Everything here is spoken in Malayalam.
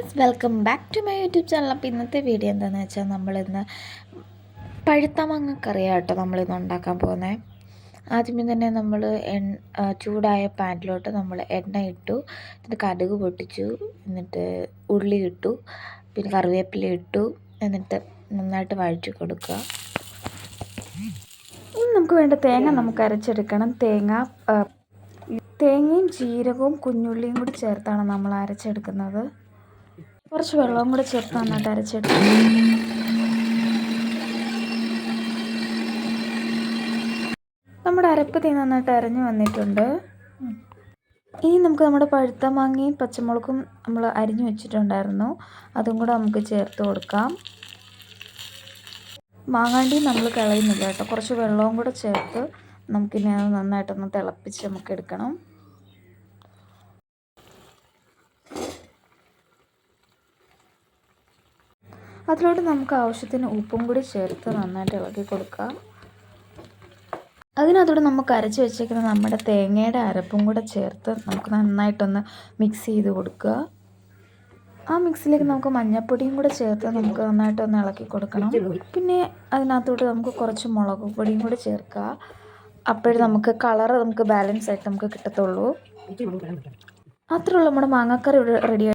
Guys, welcome back to my YouTube channel. അപ്പോൾ ഇന്നത്തെ വീഡിയോ എന്താണെന്ന് വെച്ചാൽ നമ്മളിന്ന് പഴുത്ത മാങ്ങക്കറിയാട്ടോ നമ്മളിന്ന് ഉണ്ടാക്കാൻ പോകുന്നത്. ആദ്യമേ തന്നെ നമ്മൾ ചൂടായ പാനിലോട്ട് നമ്മൾ എണ്ണ ഇട്ടു, എന്നിട്ട് കടുക് പൊട്ടിച്ചു, എന്നിട്ട് ഉള്ളി ഇട്ടു, പിന്നെ കറിവേപ്പില ഇട്ടു, എന്നിട്ട് നന്നായിട്ട് വഴറ്റി കൊടുക്കുക. ഇനി നമുക്ക് വേണ്ട തേങ്ങ നമുക്ക് അരച്ചെടുക്കണം. തേങ്ങയും ജീരകവും കുഞ്ഞുള്ളിയും കൂടി ചേർത്താണ് നമ്മൾ അരച്ചെടുക്കുന്നത്. കുറച്ച് വെള്ളവും കൂടെ ചേർത്ത് നന്നായിട്ട് അരച്ചെടുക്കും. നമ്മുടെ അരപ്പ് നന്നായിട്ട് അരഞ്ഞു വന്നിട്ടുണ്ട്. ഇനി നമുക്ക് നമ്മുടെ പഴുത്ത മാങ്ങയും പച്ചമുളകും നമ്മൾ അരിഞ്ഞു വെച്ചിട്ടുണ്ടായിരുന്നു, അതും കൂടെ നമുക്ക് ചേർത്ത് കൊടുക്കാം. മാങ്ങാണ്ടി നമ്മൾ കളയുന്നില്ല കേട്ടോ. കുറച്ച് വെള്ളവും കൂടെ ചേർത്ത് നമുക്കിനി അത് നന്നായിട്ടൊന്ന് തിളപ്പിച്ച് നമുക്ക് എടുക്കണം. അതിലോട്ട് നമുക്ക് ആവശ്യത്തിന് ഉപ്പും കൂടി ചേർത്ത് നന്നായിട്ട് ഇളക്കി കൊടുക്കാം. അതിനകത്തോടെ നമുക്ക് അരച്ച് വെച്ചേക്കുന്ന നമ്മുടെ തേങ്ങയുടെ അരപ്പും കൂടെ ചേർത്ത് നമുക്ക് നന്നായിട്ടൊന്ന് മിക്സ് ചെയ്ത് കൊടുക്കുക. ആ മിക്സിലേക്ക് നമുക്ക് മഞ്ഞൾപ്പൊടിയും കൂടെ ചേർത്ത് നമുക്ക് നന്നായിട്ടൊന്ന് ഇളക്കി കൊടുക്കണം. പിന്നെ അതിനകത്തോട്ട് നമുക്ക് കുറച്ച് മുളക് പൊടിയും കൂടി ചേർക്കുക. അപ്പോഴേ നമുക്ക് കളറ് നമുക്ക് ബാലൻസ് ആയിട്ട് നമുക്ക് കിട്ടത്തുള്ളൂ. അത്രയുള്ള നമ്മുടെ മാങ്ങാക്കറി ഇവിടെ റെഡി.